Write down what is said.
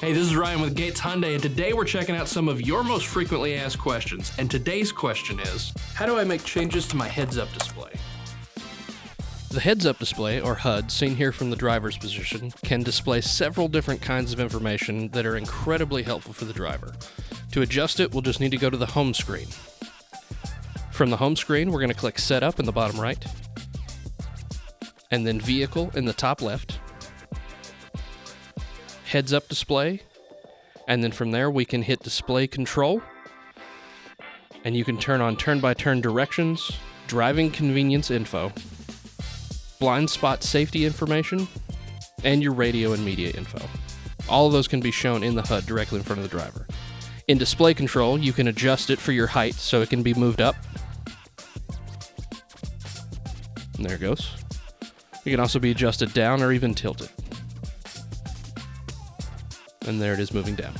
Hey, this is Ryan with Gates Hyundai, and today we're checking out some of your most frequently asked questions. And today's question is, how do I make changes to my heads-up display? The heads-up display, or HUD, seen here from the driver's position, can display several different kinds of information that are incredibly helpful for the driver. To adjust it, we'll just need to go to the home screen. From the home screen, we're going to click Setup in the bottom right, and then Vehicle in the top left, Heads-up display, and then from there we can hit Display Control, and you can turn on turn-by-turn directions, driving convenience info, blind spot safety information, and your radio and media info. All of those can be shown in the HUD directly in front of the driver. In Display Control, you can adjust it for your height so it can be moved up. And there it goes. It can also be adjusted down or even tilted. And there it is moving down.